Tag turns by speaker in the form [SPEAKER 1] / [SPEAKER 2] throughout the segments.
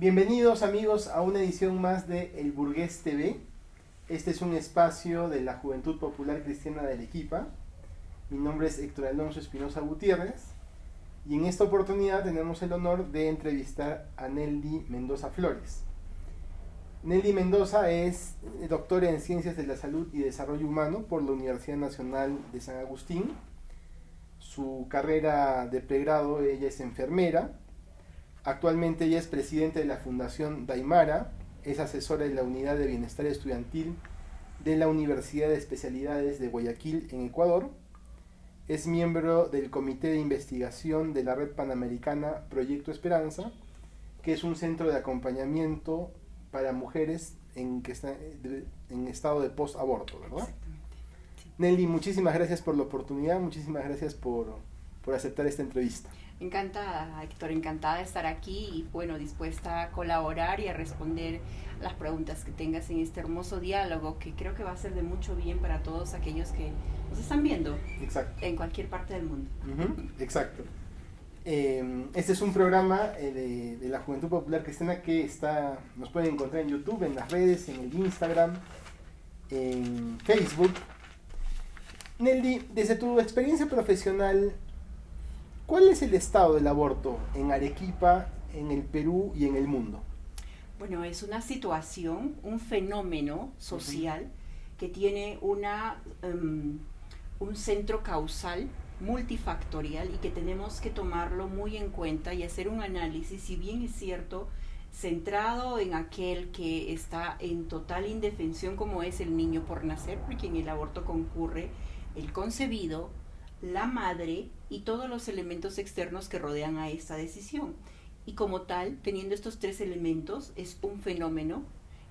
[SPEAKER 1] Bienvenidos amigos a una edición más de El Burgués TV. Este es un espacio de la Juventud Popular Cristiana de Arequipa. Mi nombre es Héctor Alonso Espinosa Gutiérrez y en esta oportunidad tenemos el honor de entrevistar a Neldy Mendoza Flores. Neldy Mendoza es doctora en Ciencias de la Salud y Desarrollo Humano por la Universidad Nacional de San Agustín. Su carrera de pregrado, ella es enfermera. Actualmente ella es presidenta de la Fundación Daimara, es asesora de la Unidad de Bienestar Estudiantil de la Universidad de Especialidades de Guayaquil, en Ecuador. Es miembro del Comité de Investigación de la Red Panamericana Proyecto Esperanza, que es un centro de acompañamiento para mujeres en estado de post-aborto, ¿verdad?
[SPEAKER 2] Exactamente. Sí.
[SPEAKER 1] Nelly, muchísimas gracias por la oportunidad, muchísimas gracias por aceptar esta entrevista.
[SPEAKER 2] Encantada, Héctor, encantada de estar aquí y bueno, dispuesta a colaborar y a responder las preguntas que tengas en este hermoso diálogo que creo que va a ser de mucho bien para todos aquellos que nos están viendo.
[SPEAKER 1] Exacto.
[SPEAKER 2] En cualquier parte del mundo.
[SPEAKER 1] Exacto. Este es un programa de la Juventud Popular Cristiana que nos pueden encontrar en YouTube, en las redes, en el Instagram, en Facebook. Neldy, desde tu experiencia profesional, ¿cuál es el estado del aborto en Arequipa, en el Perú y en el mundo?
[SPEAKER 2] Bueno, es una situación, un fenómeno social que tiene un centro causal multifactorial y que tenemos que tomarlo muy en cuenta y hacer un análisis, si bien es cierto, centrado en aquel que está en total indefensión como es el niño por nacer, porque en el aborto concurre el concebido, la madre y todos los elementos externos que rodean a esta decisión. Y como tal, teniendo estos tres elementos, es un fenómeno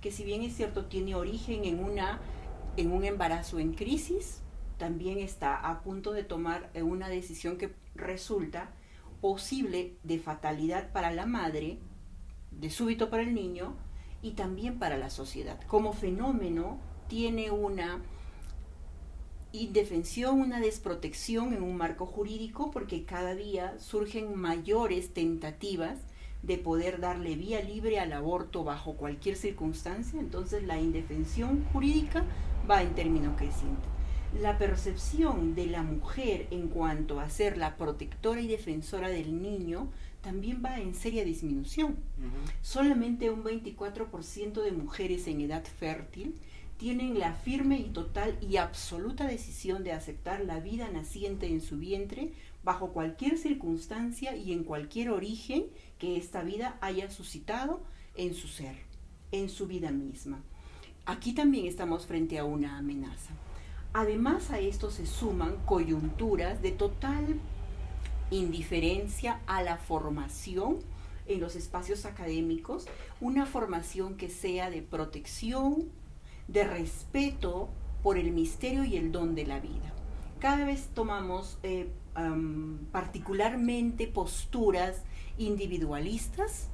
[SPEAKER 2] que, si bien es cierto, tiene origen en un embarazo en crisis, también está a punto de tomar una decisión que resulta posible de fatalidad para la madre, de súbito para el niño y también para la sociedad. Como fenómeno tiene una indefensión, una desprotección en un marco jurídico, porque cada día surgen mayores tentativas de poder darle vía libre al aborto bajo cualquier circunstancia. Entonces la indefensión jurídica va en término creciente. La percepción de la mujer en cuanto a ser la protectora y defensora del niño también va en seria disminución. Solamente un 24% de mujeres en edad fértil tienen la firme y total y absoluta decisión de aceptar la vida naciente en su vientre bajo cualquier circunstancia y en cualquier origen que esta vida haya suscitado en su ser, en su vida misma. Aquí también estamos frente a una amenaza. Además, a esto se suman coyunturas de total indiferencia a la formación en los espacios académicos, una formación que sea de protección, de respeto por el misterio y el don de la vida. Cada vez tomamos particularmente posturas individualistas,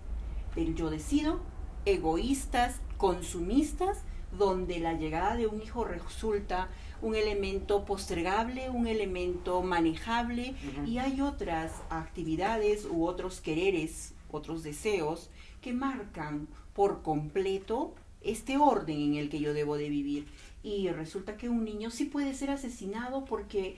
[SPEAKER 2] del yo decido, egoístas, consumistas, donde la llegada de un hijo resulta un elemento postergable, un elemento manejable, y hay otras actividades u otros quereres, otros deseos que marcan por completo este orden en el que yo debo de vivir. Y resulta que un niño sí puede ser asesinado porque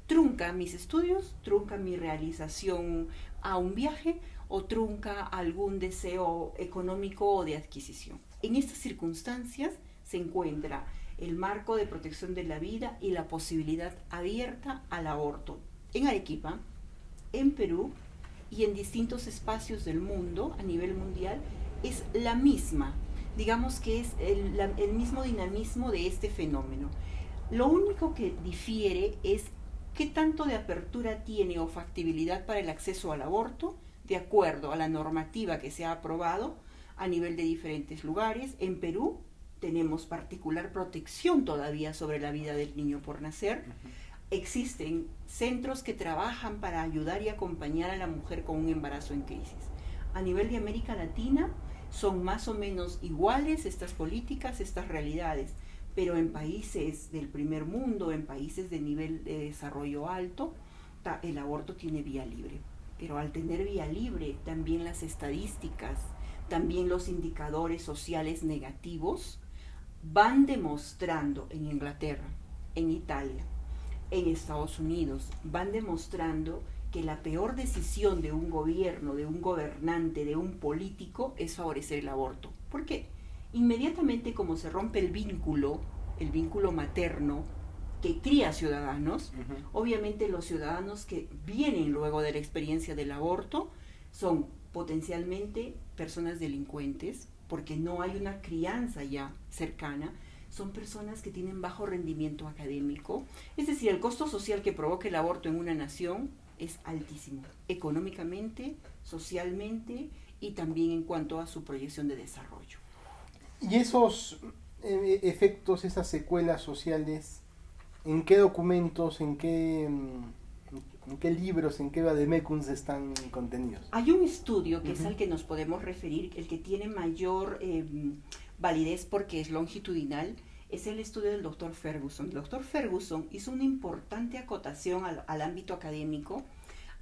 [SPEAKER 2] trunca mis estudios, trunca mi realización a un viaje o trunca algún deseo económico o de adquisición. En estas circunstancias se encuentra el marco de protección de la vida y la posibilidad abierta al aborto en Arequipa, en Perú y en distintos espacios del mundo a nivel mundial. Es la misma, digamos que es el mismo dinamismo de este fenómeno. Lo único que difiere es qué tanto de apertura tiene o factibilidad para el acceso al aborto de acuerdo a la normativa que se ha aprobado a nivel de diferentes lugares. En Perú tenemos particular protección todavía sobre la vida del niño por nacer. Existen centros que trabajan para ayudar y acompañar a la mujer con un embarazo en crisis. A nivel de América Latina son más o menos iguales estas políticas, estas realidades, pero en países del primer mundo, en países de nivel de desarrollo alto, el aborto tiene vía libre. pero al tener vía libre, también las estadísticas, también los indicadores sociales negativos van demostrando en Inglaterra, en Italia, en Estados Unidos, van demostrando que la peor decisión de un gobierno, de un gobernante, de un político, es favorecer el aborto. ¿Por qué? Inmediatamente como se rompe el vínculo materno que cría ciudadanos, obviamente los ciudadanos que vienen luego de la experiencia del aborto son potencialmente personas delincuentes, porque no hay una crianza ya cercana, son personas que tienen bajo rendimiento académico, es decir, el costo social que provoca el aborto en una nación es altísimo, económicamente, socialmente y también en cuanto a su proyección de desarrollo.
[SPEAKER 1] Y esos efectos, esas secuelas sociales, ¿en qué documentos, en qué libros, en qué vademecums están contenidos?
[SPEAKER 2] Hay un estudio que es al que nos podemos referir, el que tiene mayor validez porque es longitudinal, es el estudio del doctor Ferguson. El doctor Ferguson hizo una importante acotación al ámbito académico,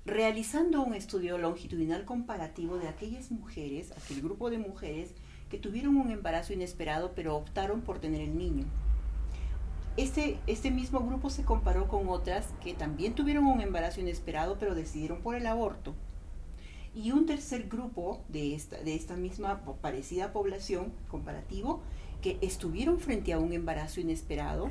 [SPEAKER 2] realizando un estudio longitudinal comparativo de aquellas mujeres, aquel grupo de mujeres que tuvieron un embarazo inesperado pero optaron por tener el niño. Este mismo grupo se comparó con otras que también tuvieron un embarazo inesperado pero decidieron por el aborto. Y un tercer grupo de esta misma parecida población comparativo que estuvieron frente a un embarazo inesperado,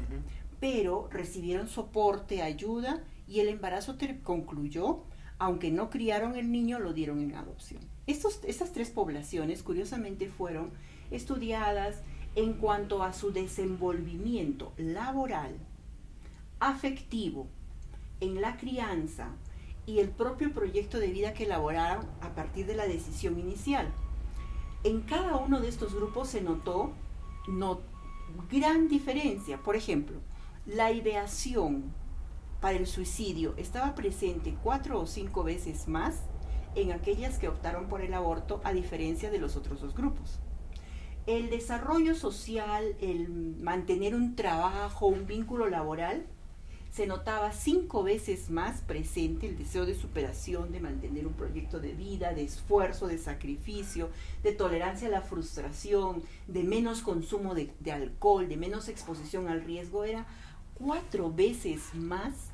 [SPEAKER 2] pero recibieron soporte, ayuda y el embarazo concluyó, aunque no criaron el niño, lo dieron en adopción. Estas tres poblaciones, curiosamente, fueron estudiadas en cuanto a su desenvolvimiento laboral, afectivo, en la crianza y el propio proyecto de vida que elaboraron a partir de la decisión inicial. En cada uno de estos grupos se notó gran diferencia. Por ejemplo, la ideación para el suicidio estaba presente 4 o 5 veces más en aquellas que optaron por el aborto, a diferencia de los otros dos grupos. El desarrollo social, el mantener un trabajo, un vínculo laboral, se notaba 5 veces más presente el deseo de superación, de mantener un proyecto de vida, de esfuerzo, de sacrificio, de tolerancia a la frustración, de menos consumo de alcohol, de menos exposición al riesgo. Era 4 veces más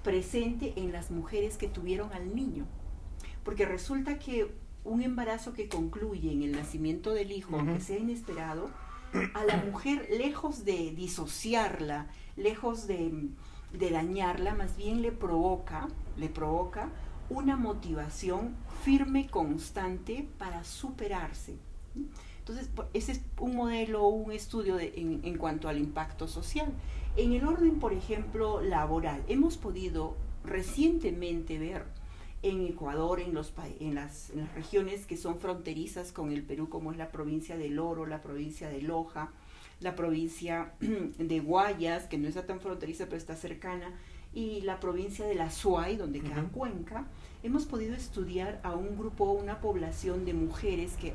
[SPEAKER 2] presente en las mujeres que tuvieron al niño. Porque resulta que un embarazo que concluye en el nacimiento del hijo, aunque sea inesperado, a la mujer, lejos de disociarla, lejos de dañarla, más bien le provoca una motivación firme, constante para superarse. Entonces, ese es un modelo, un estudio en cuanto al impacto social. En el orden, por ejemplo, laboral, hemos podido recientemente ver en Ecuador, en las regiones que son fronterizas con el Perú, como es la provincia del Oro, la provincia de Loja, la provincia de Guayas, que no está tan fronteriza pero está cercana, y la provincia de la Azuay, donde queda Cuenca, hemos podido estudiar a un grupo, una población de mujeres que,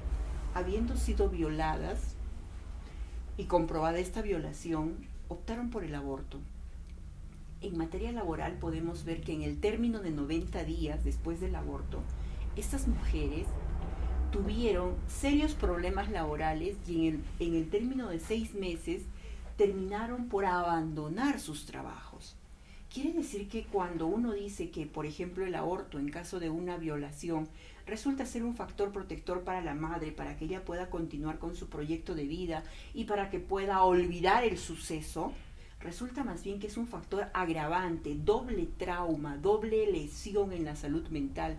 [SPEAKER 2] habiendo sido violadas y comprobada esta violación, optaron por el aborto. En materia laboral podemos ver que en el término de 90 días después del aborto, estas mujeres tuvieron serios problemas laborales y en el término de 6 meses terminaron por abandonar sus trabajos. Quiere decir que cuando uno dice que, por ejemplo, el aborto en caso de una violación resulta ser un factor protector para la madre, para que ella pueda continuar con su proyecto de vida y para que pueda olvidar el suceso, resulta más bien que es un factor agravante, doble trauma, doble lesión en la salud mental,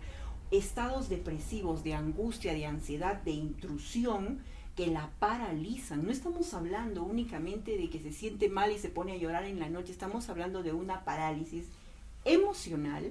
[SPEAKER 2] estados depresivos, de angustia, de ansiedad, de intrusión que la paralizan. No estamos hablando únicamente de que se siente mal y se pone a llorar en la noche, estamos hablando de una parálisis emocional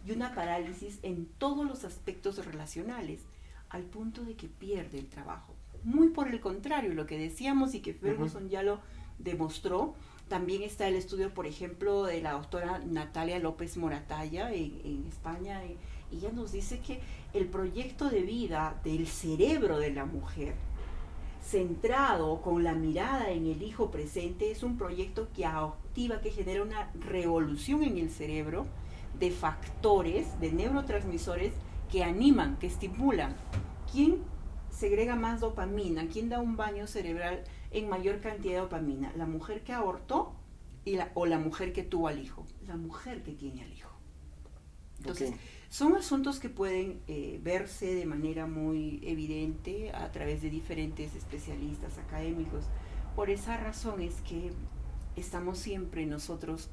[SPEAKER 2] y una parálisis en todos los aspectos relacionales, al punto de que pierde el trabajo. Muy por el contrario, lo que decíamos y que Ferguson ya lo demostró. También está el estudio, por ejemplo, de la doctora Natalia López Moratalla en España, y ella nos dice que el proyecto de vida del cerebro de la mujer, centrado con la mirada en el hijo presente, es un proyecto que activa, que genera una revolución en el cerebro de factores, de neurotransmisores que animan, que estimulan. ¿Quién segrega más dopamina? ¿Quién da un baño cerebral en mayor cantidad de dopamina? ¿La mujer que abortó o la mujer que tuvo al hijo? La mujer que tiene al hijo. Entonces, son asuntos que pueden verse de manera muy evidente a través de diferentes especialistas académicos. Por esa razón es que estamos siempre nosotros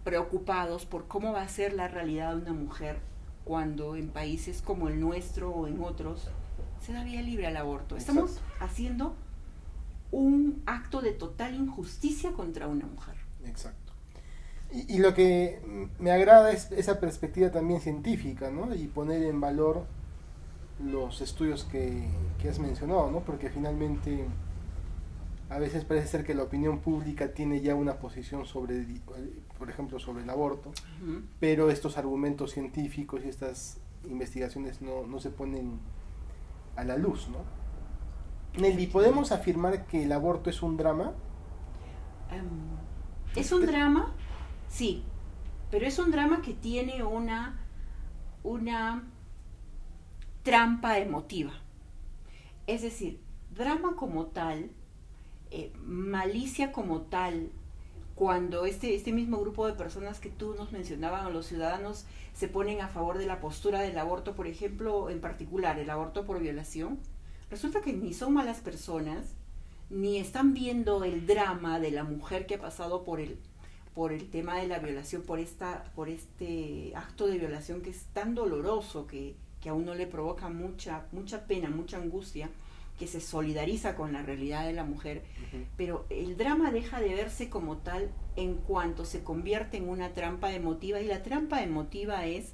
[SPEAKER 2] preocupados por cómo va a ser la realidad de una mujer cuando en países como el nuestro o en otros se da vía libre al aborto. Estamos haciendo un acto de total injusticia contra una mujer.
[SPEAKER 1] Exacto. Y lo que me agrada es esa perspectiva también científica, ¿no? Y poner en valor los estudios que has mencionado, ¿no? Porque finalmente a veces parece ser que la opinión pública tiene ya una posición sobre, por ejemplo, sobre el aborto, pero estos argumentos científicos y estas investigaciones no se ponen a la luz, ¿no? Nelly, ¿podemos afirmar que el aborto es un drama?
[SPEAKER 2] ¿Es un drama? Sí, pero es un drama que tiene una trampa emotiva. Es decir, drama como tal, malicia como tal, cuando este mismo grupo de personas que tú nos mencionabas, los ciudadanos, se ponen a favor de la postura del aborto, por ejemplo, en particular el aborto por violación, resulta que ni son malas personas, ni están viendo el drama de la mujer que ha pasado por el tema de la violación, por este acto de violación que es tan doloroso, que a uno le provoca mucha pena, mucha angustia, que se solidariza con la realidad de la mujer, pero el drama deja de verse como tal en cuanto se convierte en una trampa emotiva, y la trampa emotiva es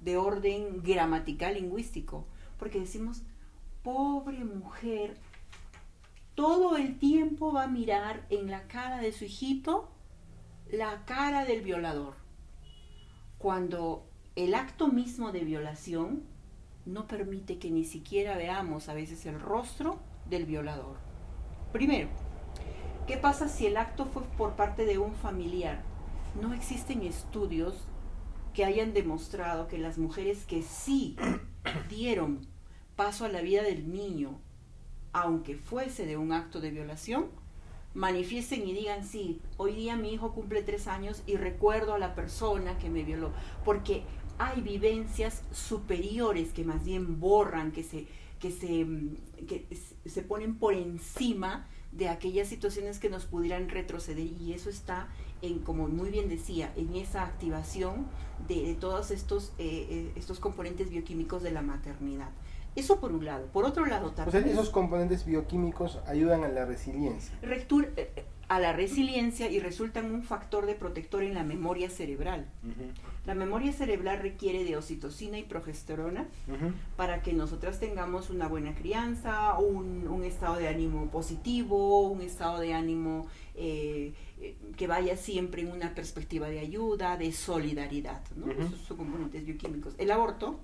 [SPEAKER 2] de orden gramatical lingüístico, porque decimos, pobre mujer, todo el tiempo va a mirar en la cara de su hijito la cara del violador, cuando el acto mismo de violación no permite que ni siquiera veamos a veces el rostro del violador. Primero, ¿qué pasa si el acto fue por parte de un familiar? No existen estudios que hayan demostrado que las mujeres que sí dieron paso a la vida del niño, aunque fuese de un acto de violación, manifiesten y digan, sí, hoy día mi hijo cumple 3 años y recuerdo a la persona que me violó, porque hay vivencias superiores que más bien borran, que se ponen por encima de aquellas situaciones que nos pudieran retroceder, y eso está en, como muy bien decía, en esa activación de todos estos componentes bioquímicos de la maternidad. Eso por un lado. Por otro lado también...
[SPEAKER 1] O sea, esos componentes bioquímicos ayudan a la resiliencia.
[SPEAKER 2] A la resiliencia, y resultan un factor de protector en la memoria cerebral. La memoria cerebral requiere de oxitocina y progesterona para que nosotras tengamos una buena crianza, un estado de ánimo positivo, un estado de ánimo que vaya siempre en una perspectiva de ayuda, de solidaridad, ¿no? Esos son componentes bioquímicos. El aborto,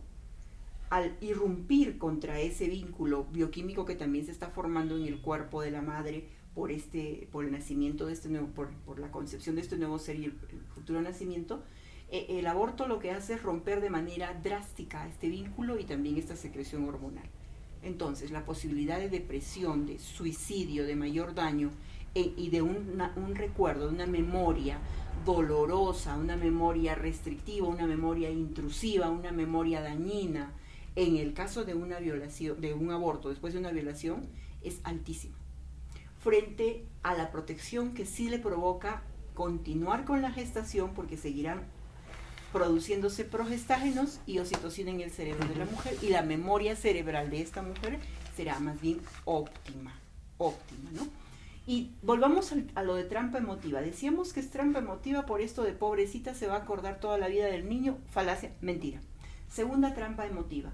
[SPEAKER 2] al irrumpir contra ese vínculo bioquímico que también se está formando en el cuerpo de la madre por el nacimiento de este nuevo, por la concepción de este nuevo ser y el futuro nacimiento, el aborto lo que hace es romper de manera drástica este vínculo y también esta secreción hormonal. Entonces, la posibilidad de depresión, de suicidio, de mayor daño y de un recuerdo, de una memoria dolorosa, una memoria restrictiva, una memoria intrusiva, una memoria dañina, en el caso de una violación, de un aborto después de una violación, es altísimo, frente a la protección que sí le provoca continuar con la gestación, porque seguirán produciéndose progestágenos y oxitocina en el cerebro de la mujer, y la memoria cerebral de esta mujer será más bien óptima, ¿no? Y volvamos a lo de trampa emotiva. Decíamos que es trampa emotiva por esto de pobrecita, se va a acordar toda la vida del niño. Falacia, mentira. Segunda trampa emotiva.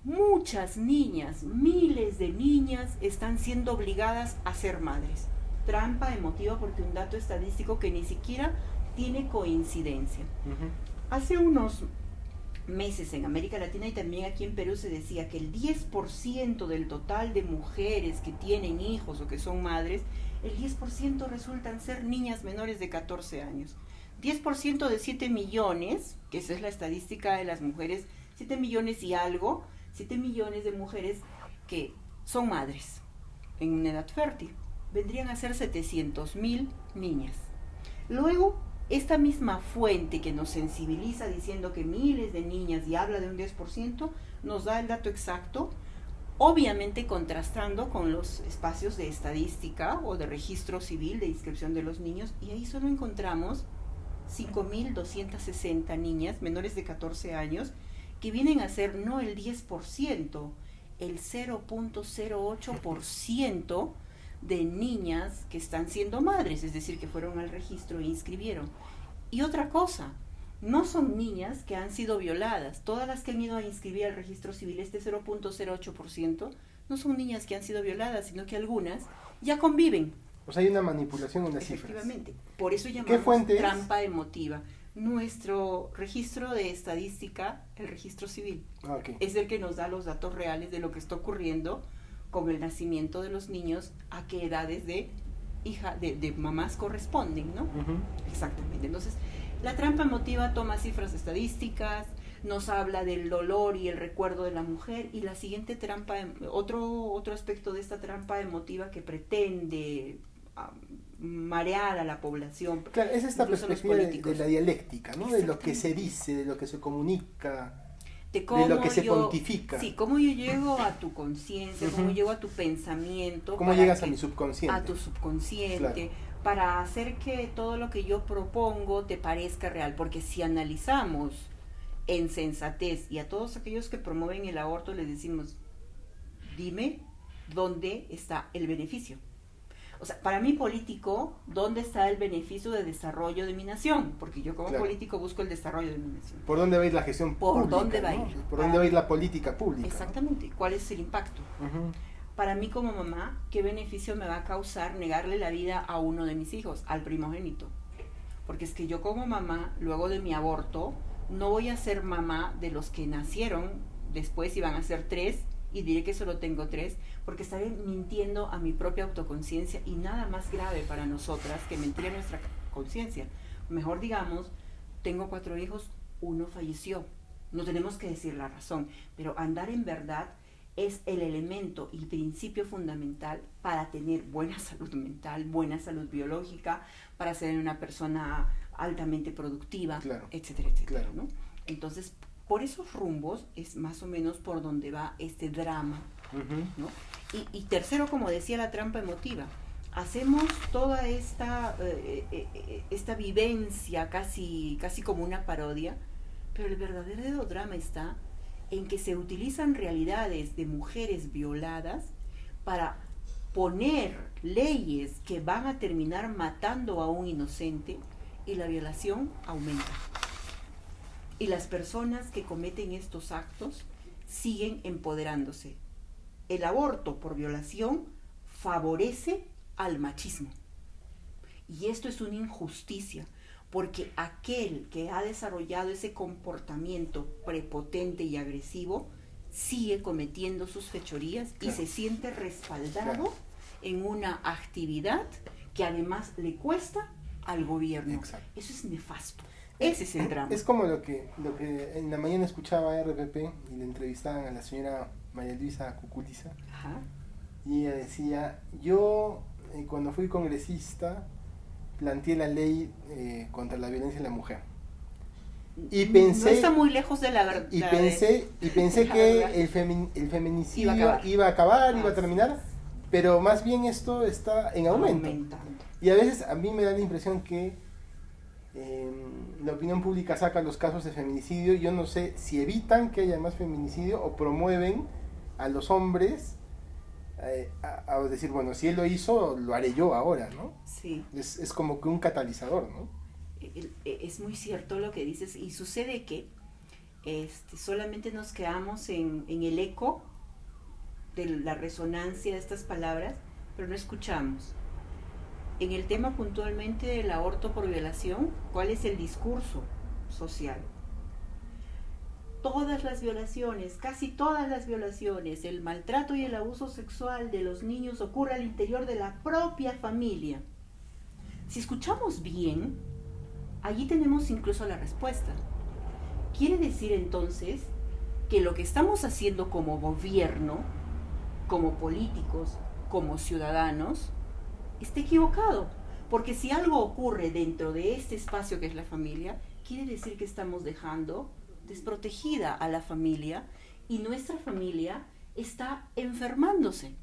[SPEAKER 2] Muchas niñas, miles de niñas están siendo obligadas a ser madres. Trampa emotiva porque un dato estadístico que ni siquiera tiene coincidencia. Hace unos meses en América Latina y también aquí en Perú se decía que el 10% del total de mujeres que tienen hijos o que son madres, el 10% resultan ser niñas menores de 14 años. 10% de 7 millones, que esa es la estadística de las mujeres, 7 millones y algo, 7 millones de mujeres que son madres en una edad fértil. Vendrían a ser 700.000 niñas. Luego, esta misma fuente que nos sensibiliza diciendo que miles de niñas y habla de un 10%, nos da el dato exacto, obviamente contrastando con los espacios de estadística o de registro civil de inscripción de los niños, y ahí solo encontramos 5.260 niñas menores de 14 años que vienen a ser no el 10%, el 0.08% de niñas que están siendo madres, es decir, que fueron al registro e inscribieron. Y otra cosa, no son niñas que han sido violadas. Todas las que han ido a inscribir al registro civil, este 0.08%, no son niñas que han sido violadas, sino que algunas ya conviven.
[SPEAKER 1] O sea, hay una manipulación en las cifras.
[SPEAKER 2] Efectivamente. Por eso
[SPEAKER 1] ¿Qué
[SPEAKER 2] llamamos
[SPEAKER 1] fuente
[SPEAKER 2] trampa emotiva. Nuestro registro de estadística, el registro civil,
[SPEAKER 1] Okay.
[SPEAKER 2] es el que nos da los datos reales de lo que está ocurriendo con el nacimiento de los niños, a qué edades de mamás corresponden, ¿no?
[SPEAKER 1] Uh-huh.
[SPEAKER 2] Exactamente. Entonces, la trampa emotiva toma cifras estadísticas, nos habla del dolor y el recuerdo de la mujer, y la siguiente trampa, otro aspecto de esta trampa emotiva que pretende marear a la población.
[SPEAKER 1] Claro, es esta perspectiva de la dialéctica, ¿no? De lo que se
[SPEAKER 2] Exactamente.
[SPEAKER 1] dice, de lo que se comunica,
[SPEAKER 2] De cómo
[SPEAKER 1] de lo que se pontifica.
[SPEAKER 2] Sí, cómo yo llego a tu conciencia, cómo
[SPEAKER 1] Ujú.
[SPEAKER 2] llego a tu pensamiento.
[SPEAKER 1] ¿Cómo
[SPEAKER 2] para
[SPEAKER 1] llegas a
[SPEAKER 2] que-
[SPEAKER 1] mi subconsciente?
[SPEAKER 2] A tu subconsciente,
[SPEAKER 1] Claro.
[SPEAKER 2] para hacer que todo lo que yo propongo te parezca real. Porque si analizamos en sensatez, y a todos aquellos que promueven el aborto les decimos, dime dónde está el beneficio. O sea, para mí político, ¿dónde está el beneficio de desarrollo de mi nación? Porque yo como
[SPEAKER 1] Claro.
[SPEAKER 2] político busco el desarrollo de mi nación.
[SPEAKER 1] ¿Por dónde va a ir la gestión
[SPEAKER 2] ¿Por
[SPEAKER 1] pública?
[SPEAKER 2] dónde va a
[SPEAKER 1] ¿no?
[SPEAKER 2] ir?
[SPEAKER 1] ¿Por dónde va a ir la política pública?
[SPEAKER 2] Exactamente. ¿Cuál es el impacto?
[SPEAKER 1] ¿No? Ujú.
[SPEAKER 2] Para mí como mamá, ¿qué beneficio me va a causar negarle la vida a uno de mis hijos, al primogénito? Porque es que yo como mamá, luego de mi aborto, no voy a ser mamá de los que nacieron después y van a ser 3, y diré que solo tengo 3, porque estaré mintiendo a mi propia autoconciencia, y nada más grave para nosotras que mentir a nuestra conciencia. Mejor digamos, tengo 4 hijos, 1 falleció. No tenemos que decir la razón, pero andar en verdad es el elemento y principio fundamental para tener buena salud mental, buena salud biológica, para ser una persona altamente productiva,
[SPEAKER 1] Claro,
[SPEAKER 2] etcétera, etcétera,
[SPEAKER 1] claro.
[SPEAKER 2] ¿no? Entonces, por esos rumbos es más o menos por donde va este drama,
[SPEAKER 1] Ujú.
[SPEAKER 2] ¿no? Y tercero, como decía, la trampa emotiva. Hacemos toda esta vivencia casi como una parodia, pero el verdadero drama está en que se utilizan realidades de mujeres violadas para poner leyes que van a terminar matando a un inocente, y la violación aumenta. Y las personas que cometen estos actos siguen empoderándose. El aborto por violación favorece al machismo. Y esto es una injusticia, porque aquel que ha desarrollado ese comportamiento prepotente y agresivo sigue cometiendo sus fechorías,
[SPEAKER 1] Claro.
[SPEAKER 2] y se siente respaldado,
[SPEAKER 1] Claro.
[SPEAKER 2] en una actividad que además le cuesta al gobierno.
[SPEAKER 1] Exacto.
[SPEAKER 2] Eso es nefasto. Ese es el drama.
[SPEAKER 1] Es como lo que en la mañana escuchaba RPP y le entrevistaban a la señora María Luisa Cuculiza,
[SPEAKER 2] Ajá.
[SPEAKER 1] y ella decía, yo cuando fui congresista planteé la ley contra la violencia en la mujer. Y pensé,
[SPEAKER 2] no está muy lejos de la verdad.
[SPEAKER 1] y pensé
[SPEAKER 2] la
[SPEAKER 1] que
[SPEAKER 2] verdad.
[SPEAKER 1] el feminicidio
[SPEAKER 2] Iba a acabar.
[SPEAKER 1] iba a terminar, pero más bien esto está en aumento.
[SPEAKER 2] Aumentando.
[SPEAKER 1] Y a veces a mí me da la impresión que la opinión pública saca los casos de feminicidio. Yo no sé si evitan que haya más feminicidio o promueven a los hombres a decir, bueno, si él lo hizo, lo haré yo ahora, ¿no?
[SPEAKER 2] Sí.
[SPEAKER 1] Es como que un catalizador, ¿no?
[SPEAKER 2] Es muy cierto lo que dices, y sucede que solamente nos quedamos en el eco de la resonancia de estas palabras, pero no escuchamos. En el tema puntualmente del aborto por violación, ¿cuál es el discurso social? Todas las violaciones, casi todas las violaciones, el maltrato y el abuso sexual de los niños ocurre al interior de la propia familia. Si escuchamos bien, allí tenemos incluso la respuesta. Quiere decir entonces que lo que estamos haciendo como gobierno, como políticos, como ciudadanos, está equivocado. Porque si algo ocurre dentro de este espacio que es la familia, quiere decir que estamos dejando desprotegida a la familia y nuestra familia está enfermándose.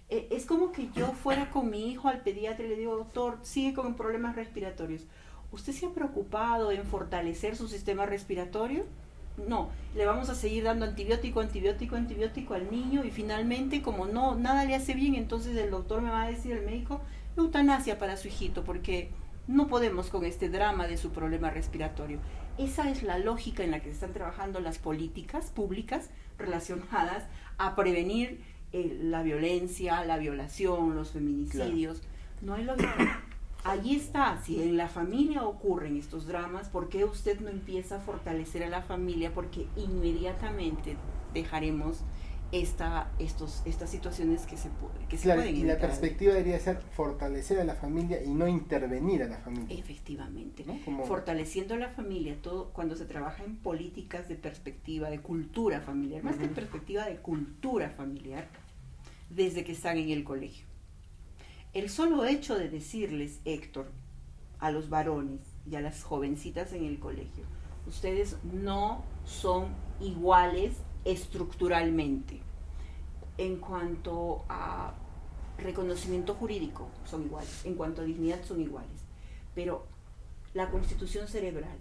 [SPEAKER 2] Es como que yo fuera con mi hijo al pediatra y le digo, doctor, sigue con problemas respiratorios. ¿Usted se ha preocupado en fortalecer su sistema respiratorio? No, le vamos a seguir dando antibiótico al niño y finalmente, como no nada le hace bien, entonces el doctor me va a decir, el médico, eutanasia para su hijito, porque no podemos con este drama de su problema respiratorio. Esa es la lógica en la que se están trabajando las políticas públicas relacionadas a prevenir la violencia, la violación, los feminicidios. Claro. No hay lógica. Allí está, si en la familia ocurren estos dramas, ¿por qué usted no empieza a fortalecer a la familia? Porque inmediatamente dejaremos estas situaciones que se
[SPEAKER 1] claro,
[SPEAKER 2] pueden
[SPEAKER 1] y
[SPEAKER 2] evitar.
[SPEAKER 1] La perspectiva debería ser fortalecer a la familia y no intervenir a la familia.
[SPEAKER 2] Efectivamente,
[SPEAKER 1] ¿no? Como...
[SPEAKER 2] fortaleciendo a la familia, todo cuando se trabaja en políticas de perspectiva, de cultura familiar, más que perspectiva de cultura familiar, desde que están en el colegio. El solo hecho de decirles, Héctor, a los varones y a las jovencitas en el colegio, ustedes no son iguales estructuralmente. En cuanto a reconocimiento jurídico, son iguales. En cuanto a dignidad, son iguales. Pero la constitución cerebral,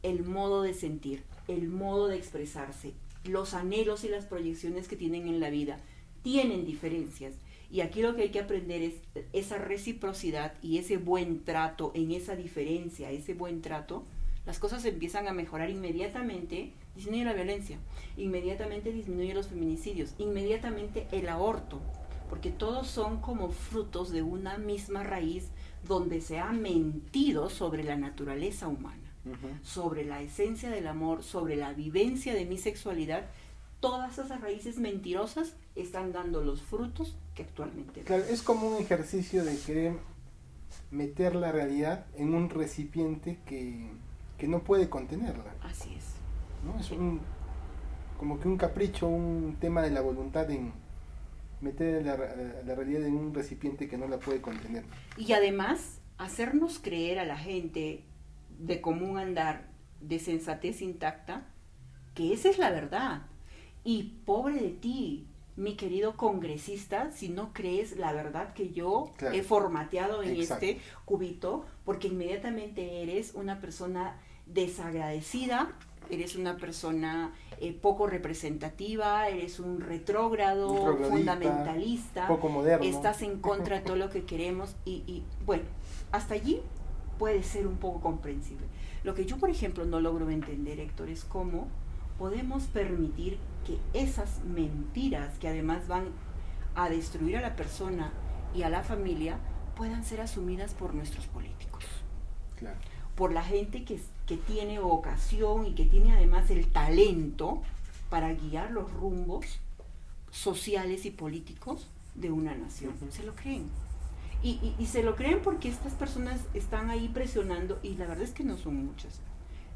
[SPEAKER 2] el modo de sentir, el modo de expresarse, los anhelos y las proyecciones que tienen en la vida, tienen diferencias. Y aquí lo que hay que aprender es esa reciprocidad y ese buen trato en esa diferencia, ese buen trato. Las cosas empiezan a mejorar inmediatamente, disminuye la violencia, inmediatamente disminuye los feminicidios, inmediatamente el aborto, porque todos son como frutos de una misma raíz donde se ha mentido sobre la naturaleza humana, sobre la esencia del amor, sobre la vivencia de mi sexualidad. Todas esas raíces mentirosas están dando los frutos que actualmente
[SPEAKER 1] claro, es como un ejercicio de querer meter la realidad en un recipiente que no puede contenerla.
[SPEAKER 2] Así es.
[SPEAKER 1] ¿No? Es como que un capricho, un tema de la voluntad en meter la realidad en un recipiente que no la puede contener.
[SPEAKER 2] Y además, hacernos creer a la gente de común andar, de sensatez intacta, que esa es la verdad. Y pobre de ti, mi querido congresista, si no crees la verdad que yo he formateado en este cubito, porque inmediatamente eres una persona desagradecida, eres una persona poco representativa, eres un retrógrado, fundamentalista,
[SPEAKER 1] poco moderno,
[SPEAKER 2] estás en contra de todo lo que queremos y bueno, hasta allí puede ser un poco comprensible. Lo que yo, por ejemplo, no logro entender, Héctor, es cómo podemos permitir que esas mentiras, que además van a destruir a la persona y a la familia, puedan ser asumidas por nuestros políticos.
[SPEAKER 1] Claro.
[SPEAKER 2] Por la gente que tiene vocación y que tiene además el talento para guiar los rumbos sociales y políticos de una nación. Se lo creen. Y se lo creen porque estas personas están ahí presionando, y la verdad es que no son muchas.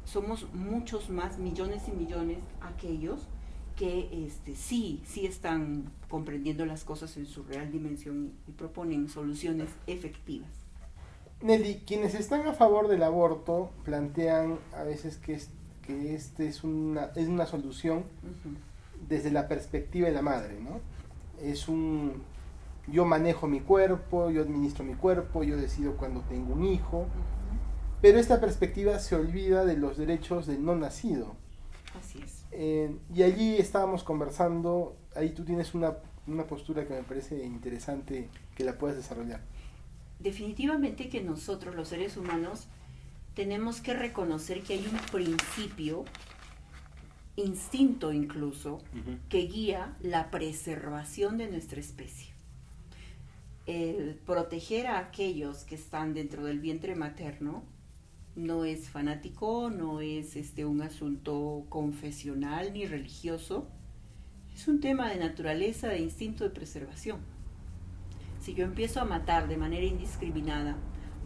[SPEAKER 2] Somos muchos más, millones y millones, aquellos que sí están comprendiendo las cosas en su real dimensión y proponen soluciones efectivas.
[SPEAKER 1] Nelly, quienes están a favor del aborto plantean a veces que es una solución desde la perspectiva de la madre, ¿no? Yo manejo mi cuerpo, yo administro mi cuerpo, yo decido cuando tengo un hijo, pero esta perspectiva se olvida de los derechos del no nacido.
[SPEAKER 2] Así es.
[SPEAKER 1] Y allí estábamos conversando, ahí tú tienes una postura que me parece interesante que la puedas desarrollar.
[SPEAKER 2] Definitivamente que nosotros, los seres humanos, tenemos que reconocer que hay un principio, instinto incluso, que guía la preservación de nuestra especie. El proteger a aquellos que están dentro del vientre materno no es fanático, no es un asunto confesional ni religioso, es un tema de naturaleza, de instinto de preservación. Si yo empiezo a matar de manera indiscriminada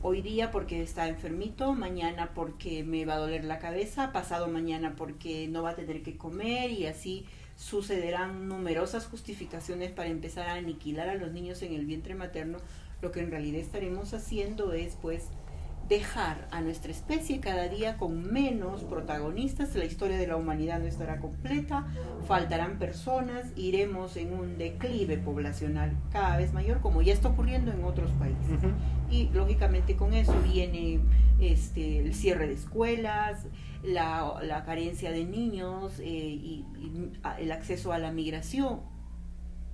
[SPEAKER 2] Hoy día porque está enfermito, mañana porque me va a doler la cabeza, pasado mañana porque no va a tener que comer, y así sucederán numerosas justificaciones para empezar a aniquilar a los niños en el vientre materno. Lo que en realidad estaremos haciendo es pues dejar a nuestra especie cada día con menos protagonistas. La historia de la humanidad no estará completa, faltarán personas, iremos en un declive poblacional cada vez mayor, como ya está ocurriendo en otros países. Y lógicamente con eso viene el cierre de escuelas, la carencia de niños, y el acceso a la migración,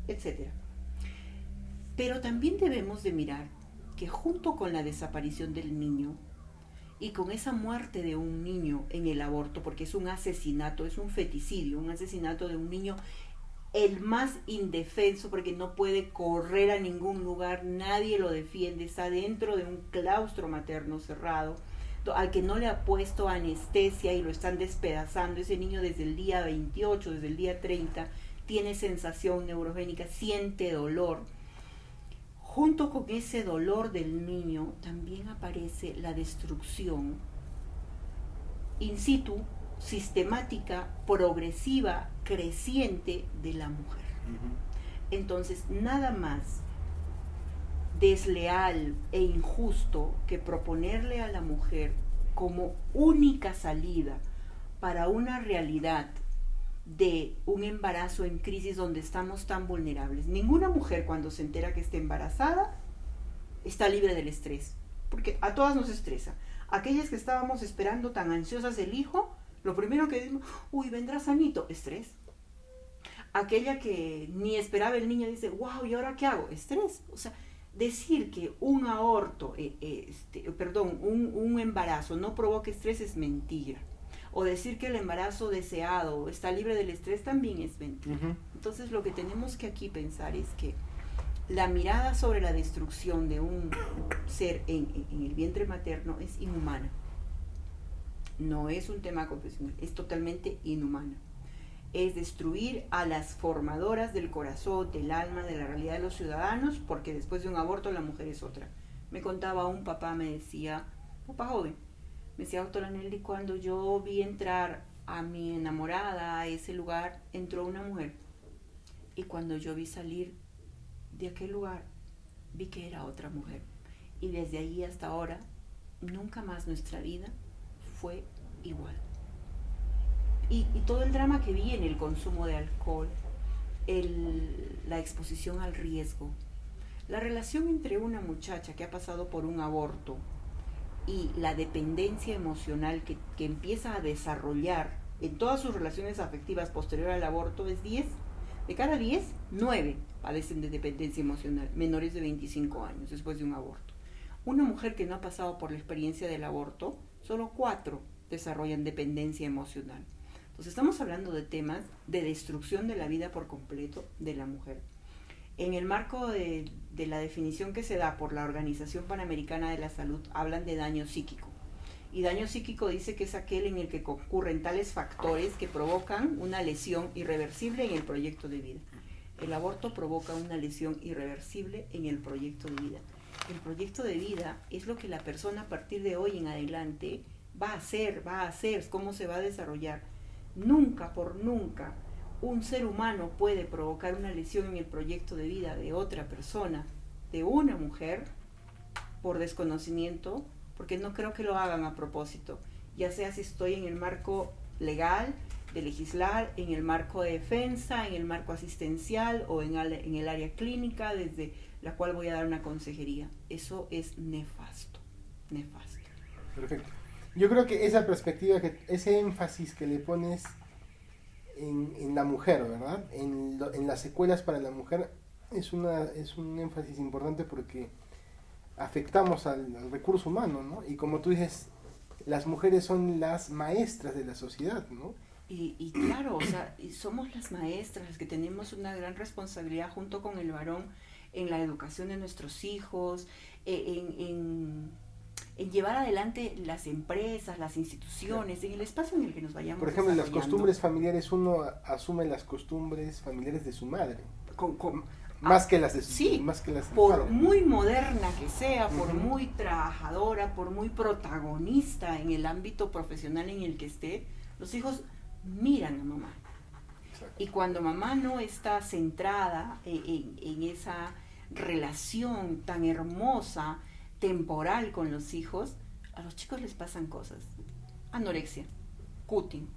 [SPEAKER 2] etcétera. Pero también debemos de mirar que junto con la desaparición del niño y con esa muerte de un niño en el aborto, porque es un asesinato, es un feticidio, un asesinato de un niño, el más indefenso, porque no puede correr a ningún lugar, nadie lo defiende, está dentro de un claustro materno cerrado, al que no le ha puesto anestesia y lo están despedazando. Ese niño desde el día 28, desde el día 30, tiene sensación neurogénica, siente dolor. Junto con ese dolor del niño también aparece la destrucción in situ, sistemática, progresiva, creciente de la mujer. Entonces, nada más desleal e injusto que proponerle a la mujer como única salida para una realidad de un embarazo en crisis donde estamos tan vulnerables. Ninguna mujer, cuando se entera que está embarazada, está libre del estrés, porque a todas nos estresa. Aquellas que estábamos esperando tan ansiosas el hijo, lo primero que decimos, uy, vendrá sanito, estrés. Aquella que ni esperaba el niño dice, wow, ¿y ahora qué hago? Estrés. O sea, decir que un aborto, un embarazo no provoca estrés es mentira. O decir que el embarazo deseado está libre del estrés también es mentira. Entonces lo que tenemos que aquí pensar es que la mirada sobre la destrucción de un ser en el vientre materno es inhumana. No es un tema confesional, es totalmente inhumana. Es destruir a las formadoras del corazón, del alma, de la realidad de los ciudadanos, porque después de un aborto la mujer es otra. Me contaba un papá, me decía, papá joven, me decía, doctora Nelly, cuando yo vi entrar a mi enamorada a ese lugar, entró una mujer. Y cuando yo vi salir de aquel lugar, vi que era otra mujer. Y desde ahí hasta ahora, nunca más nuestra vida fue igual. Y todo el drama que vi en el consumo de alcohol, la exposición al riesgo, la relación entre una muchacha que ha pasado por un aborto y la dependencia emocional que empieza a desarrollar en todas sus relaciones afectivas posterior al aborto es 10. De cada 10, 9 padecen de dependencia emocional, menores de 25 años después de un aborto. Una mujer que no ha pasado por la experiencia del aborto, solo 4 desarrollan dependencia emocional. Entonces estamos hablando de temas de destrucción de la vida por completo de la mujer. En el marco de la definición que se da por la Organización Panamericana de la Salud, hablan de daño psíquico. Y daño psíquico dice que es aquel en el que concurren tales factores que provocan una lesión irreversible en el proyecto de vida. El aborto provoca una lesión irreversible en el proyecto de vida. El proyecto de vida es lo que la persona a partir de hoy en adelante va a hacer, cómo se va a desarrollar. Nunca por nunca un ser humano puede provocar una lesión en el proyecto de vida de otra persona, de una mujer, por desconocimiento, porque no creo que lo hagan a propósito, ya sea si estoy en el marco legal de legislar, en el marco de defensa, en el marco asistencial o en el área clínica desde la cual voy a dar una consejería. Eso es nefasto, nefasto.
[SPEAKER 1] Perfecto. Yo creo que esa perspectiva, ese énfasis que le pones en la mujer, ¿verdad? En las secuelas para la mujer es un énfasis importante porque afectamos al recurso humano, ¿no? Y como tú dices, las mujeres son las maestras de la sociedad, ¿no?
[SPEAKER 2] Y claro, o sea, somos las maestras las que tenemos una gran responsabilidad junto con el varón en la educación de nuestros hijos, en llevar adelante las empresas, las instituciones, claro, en el espacio en el que nos vayamos.
[SPEAKER 1] Por ejemplo, en las costumbres familiares, uno asume las costumbres familiares de su madre. Más que las de su,
[SPEAKER 2] sí,
[SPEAKER 1] más que las de
[SPEAKER 2] por
[SPEAKER 1] padre.
[SPEAKER 2] muy moderna que sea, por
[SPEAKER 1] Ujú.
[SPEAKER 2] muy trabajadora, por muy protagonista en el ámbito profesional en el que esté, los hijos miran a mamá.
[SPEAKER 1] Exacto.
[SPEAKER 2] Y cuando mamá no está centrada en esa relación tan hermosa, temporal con los hijos, a los chicos les pasan cosas. Anorexia, cutting,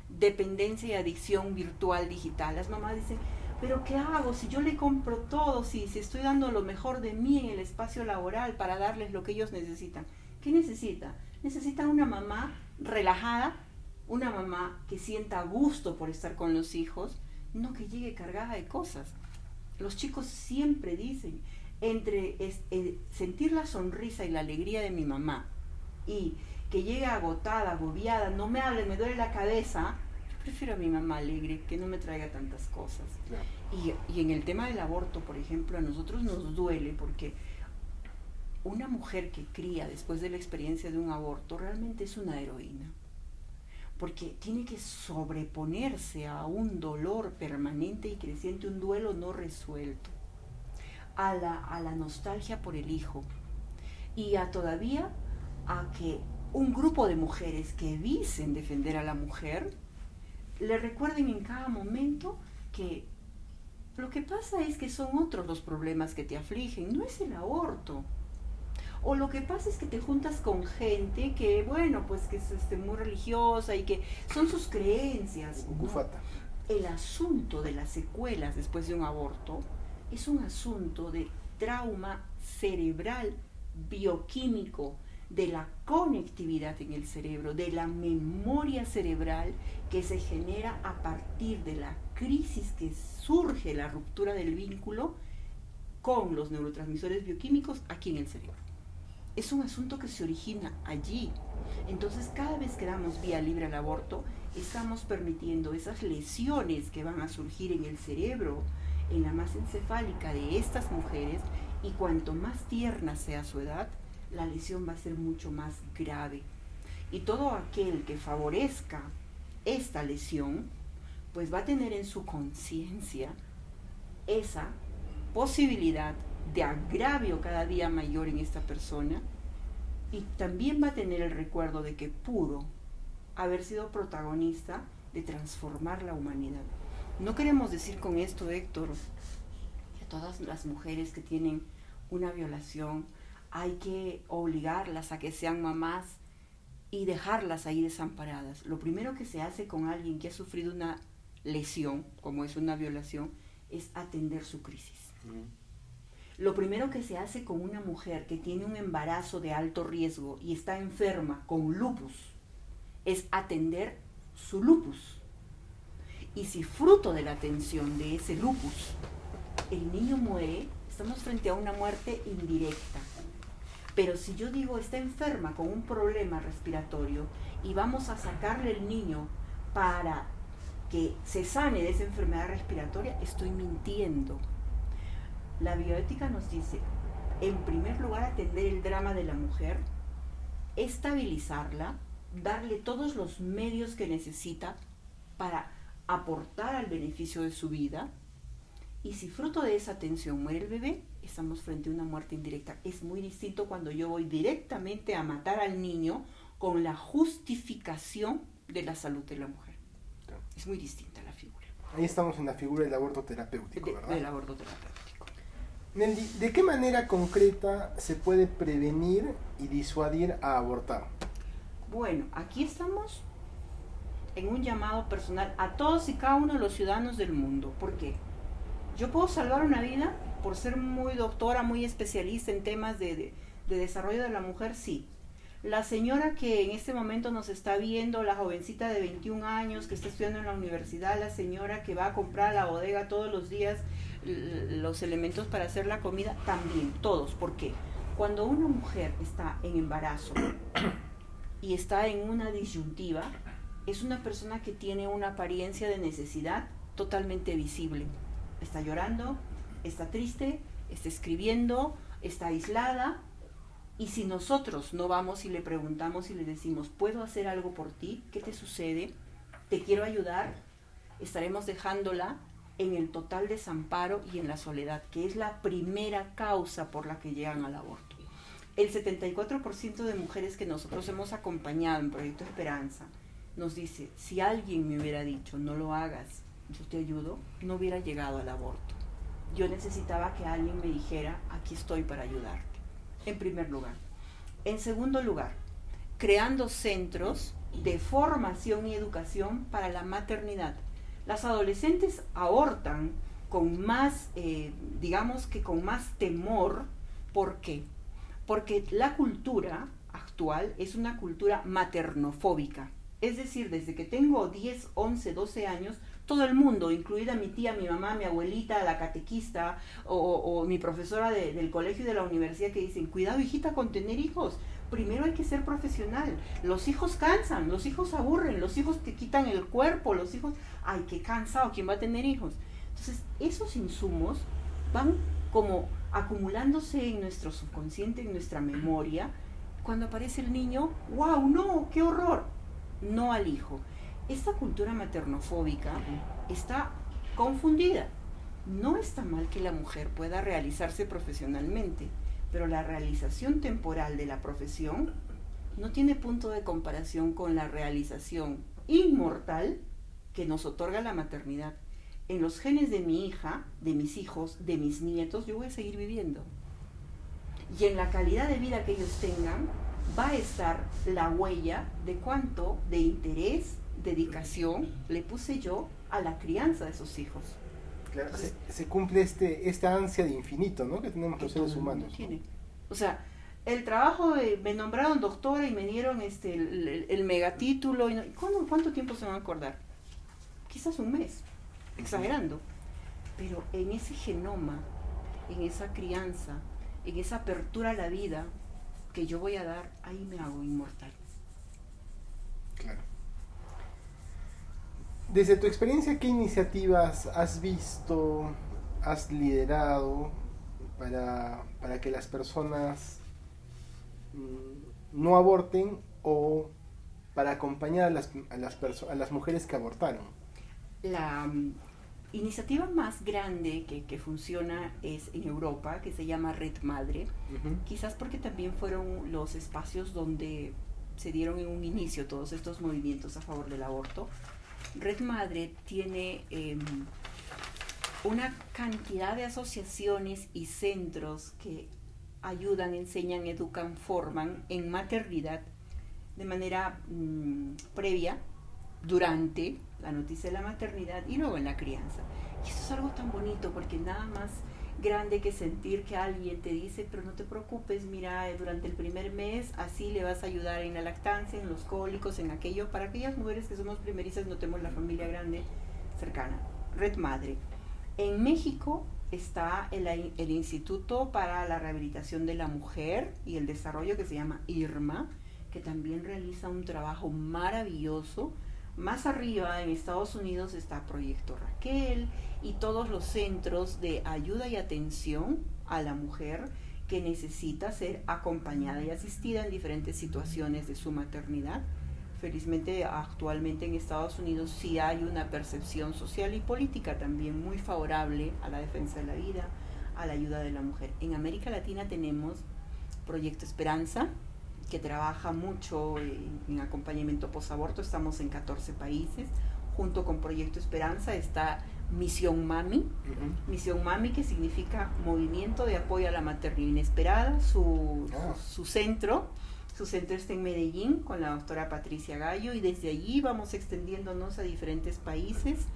[SPEAKER 2] dependencia y adicción virtual digital. Las mamás dicen, pero ¿qué hago si yo le compro todo, si estoy dando lo mejor de mí en el espacio laboral para darles lo que ellos necesitan? ¿Qué necesita? Necesitan una mamá relajada, una mamá que sienta gusto por estar con los hijos, no que llegue cargada de cosas. Los chicos siempre dicen, entre sentir la sonrisa y la alegría de mi mamá y que llegue agotada, agobiada, no me hable, me duele la cabeza, yo prefiero a mi mamá alegre, que no me traiga tantas cosas.
[SPEAKER 1] Claro.
[SPEAKER 2] Y en el tema del aborto, por ejemplo, a nosotros nos duele porque una mujer que cría después de la experiencia de un aborto realmente es una heroína, porque tiene que sobreponerse a un dolor permanente y creciente, un duelo no resuelto, a la nostalgia por el hijo y todavía a que un grupo de mujeres que dicen defender a la mujer le recuerden en cada momento que lo que pasa es que son otros los problemas que te afligen, no es el aborto. O lo que pasa es que te juntas con gente que, bueno, pues que es muy religiosa y que son sus creencias, ¿no?
[SPEAKER 1] Gufata.
[SPEAKER 2] El asunto de las secuelas después de un aborto es un asunto de trauma cerebral, bioquímico, de la conectividad en el cerebro, de la memoria cerebral que se genera a partir de la crisis que surge, la ruptura del vínculo con los neurotransmisores bioquímicos aquí en el cerebro. Es un asunto que se origina allí. Entonces, cada vez que damos vía libre al aborto, estamos permitiendo esas lesiones que van a surgir en el cerebro, en la masa encefálica de estas mujeres, y cuanto más tierna sea su edad, la lesión va a ser mucho más grave. Y todo aquel que favorezca esta lesión, pues va a tener en su conciencia esa posibilidad de agravio cada día mayor en esta persona, y también va a tener el recuerdo de que pudo haber sido protagonista de transformar la humanidad. No queremos decir con esto, Héctor, que todas las mujeres que tienen una violación hay que obligarlas a que sean mamás y dejarlas ahí desamparadas. Lo primero que se hace con alguien que ha sufrido una lesión, como es una violación, es atender su crisis. Lo primero que se hace con una mujer que tiene un embarazo de alto riesgo y está enferma con lupus es atender su lupus. Y si fruto de la atención de ese lupus el niño muere, estamos frente a una muerte indirecta. Pero si yo digo está enferma con un problema respiratorio y vamos a sacarle el niño para que se sane de esa enfermedad respiratoria, estoy mintiendo. La bioética nos dice, en primer lugar, atender el drama de la mujer, estabilizarla, darle todos los medios que necesita para aportar al beneficio de su vida, y si fruto de esa atención muere el bebé, estamos frente a una muerte indirecta. Es muy distinto cuando yo voy directamente a matar al niño con la justificación de la salud de la mujer. Es muy distinta la figura.
[SPEAKER 1] Ahí estamos en la figura del aborto terapéutico, ¿verdad?
[SPEAKER 2] Del aborto terapéutico.
[SPEAKER 1] Nelly, ¿de qué manera concreta se puede prevenir y disuadir a abortar?
[SPEAKER 2] Bueno, aquí estamos en un llamado personal a todos y cada uno de los ciudadanos del mundo. ¿Por qué? Yo puedo salvar una vida por ser muy doctora, muy especialista en temas de desarrollo de la mujer, sí. La señora que en este momento nos está viendo, la jovencita de 21 años que está estudiando en la universidad, la señora que va a comprar a la bodega todos los días los elementos para hacer la comida, también, todos. ¿Por qué? Cuando una mujer está en embarazo y está en una disyuntiva, es una persona que tiene una apariencia de necesidad totalmente visible. Está llorando, está triste, está escribiendo, está aislada, y si nosotros no vamos y le preguntamos y le decimos, ¿puedo hacer algo por ti? ¿Qué te sucede? ¿Te quiero ayudar? Estaremos dejándola en el total desamparo y en la soledad, que es la primera causa por la que llegan al aborto. El 74% de mujeres que nosotros hemos acompañado en Proyecto Esperanza nos dice, si alguien me hubiera dicho, no lo hagas, yo te ayudo, no hubiera llegado al aborto. Yo necesitaba que alguien me dijera, aquí estoy para ayudarte, en primer lugar. En segundo lugar, creando centros de formación y educación para la maternidad. Las adolescentes abortan con más, digamos que con más temor. ¿Por qué? Porque la cultura actual es una cultura maternofóbica. Es decir, desde que tengo 10, 11, 12 años, todo el mundo, incluida mi tía, mi mamá, mi abuelita, la catequista o mi profesora del colegio y de la universidad, que dicen, cuidado hijita con tener hijos, primero hay que ser profesional, los hijos cansan, los hijos aburren, los hijos te quitan el cuerpo, los hijos, ay, qué cansado, ¿quién va a tener hijos? Entonces, esos insumos van como acumulándose en nuestro subconsciente, en nuestra memoria. Cuando aparece el niño, ¡wow! ¡No! ¡Qué horror! No al hijo. Esta cultura maternofóbica está confundida. No está mal que la mujer pueda realizarse profesionalmente, pero la realización temporal de la profesión no tiene punto de comparación con la realización inmortal que nos otorga la maternidad. En los genes de mi hija, de mis hijos, de mis nietos, yo voy a seguir viviendo. Y en la calidad de vida que ellos tengan, va a estar la huella de cuánto de interés, dedicación le puse yo a la crianza de esos hijos.
[SPEAKER 1] Claro, se cumple esta ansia de infinito, ¿no?, que tenemos los seres humanos, ¿no?
[SPEAKER 2] O sea, el trabajo me nombraron doctora y me dieron el megatítulo. ¿Cuánto tiempo se van a acordar? Quizás un mes, exagerando. Pero en ese genoma, en esa crianza, en esa apertura a la vida que yo voy a dar, ahí me hago inmortal.
[SPEAKER 1] Claro. Desde tu experiencia, ¿qué iniciativas has visto, has liderado para que las personas no aborten o para acompañar a las mujeres que abortaron?
[SPEAKER 2] La iniciativa más grande que funciona es en Europa, que se llama Red Madre, quizás porque también fueron los espacios donde se dieron en un inicio todos estos movimientos a favor del aborto. Red Madre tiene una cantidad de asociaciones y centros que ayudan, enseñan, educan, forman en maternidad de manera previa, durante la noticia de la maternidad y luego en la crianza. Y eso es algo tan bonito, porque nada más grande que sentir que alguien te dice, pero no te preocupes, mira, durante el primer mes así le vas a ayudar en la lactancia, en los cólicos, en aquello, para aquellas mujeres que somos primerizas, no tenemos la familia grande cercana. Red Madre. En México está el Instituto para la Rehabilitación de la Mujer y el Desarrollo, que se llama IRMA, que también realiza un trabajo maravilloso. Más arriba, en Estados Unidos, está Proyecto Raquel y todos los centros de ayuda y atención a la mujer que necesita ser acompañada y asistida en diferentes situaciones de su maternidad. Felizmente, actualmente en Estados Unidos sí hay una percepción social y política también muy favorable a la defensa de la vida, a la ayuda de la mujer. En América Latina tenemos Proyecto Esperanza, que trabaja mucho en acompañamiento posaborto. Estamos en 14 países. Junto con Proyecto Esperanza está Misión Mami. Misión Mami, que significa Movimiento de Apoyo a la Maternidad Inesperada. Su centro está en Medellín con la doctora Patricia Gallo, y desde allí vamos extendiéndonos a diferentes países.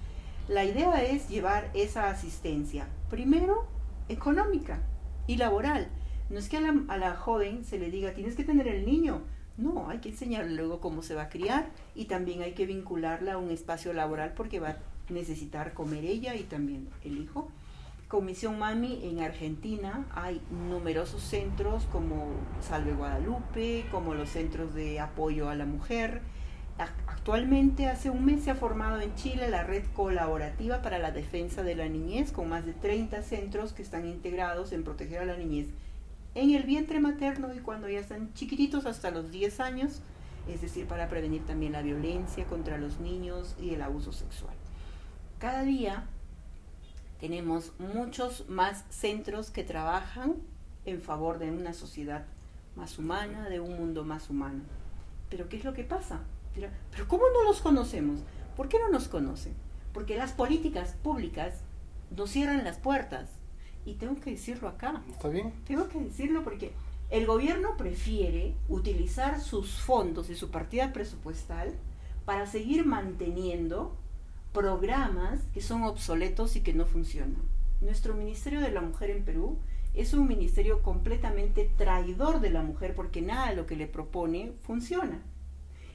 [SPEAKER 2] La idea es llevar esa asistencia, primero económica y laboral. No es que a la joven se le diga, tienes que tener el niño. No, hay que enseñarle luego cómo se va a criar, y también hay que vincularla a un espacio laboral porque va a necesitar comer ella y también el hijo. Con Misión Mami en Argentina hay numerosos centros como Salve Guadalupe, como los centros de apoyo a la mujer. Actualmente, hace un mes, se ha formado en Chile la Red Colaborativa para la Defensa de la Niñez, con más de 30 centros que están integrados en proteger a la niñez en el vientre materno y cuando ya están chiquititos hasta los 10 años, es decir, para prevenir también la violencia contra los niños y el abuso sexual. Cada día Tenemos muchos más centros que trabajan en favor de una sociedad más humana, de un mundo más humano. Pero ¿qué es lo que pasa? ¿Pero cómo no los conocemos? ¿Por qué no nos conocen? Porque las políticas públicas nos cierran las puertas. Y tengo que decirlo acá.
[SPEAKER 1] ¿Está bien?
[SPEAKER 2] Tengo que decirlo porque el gobierno prefiere utilizar sus fondos y su partida presupuestal para seguir manteniendo programas que son obsoletos y que no funcionan. Nuestro Ministerio de la Mujer en Perú es un ministerio completamente traidor de la mujer porque nada de lo que le propone funciona.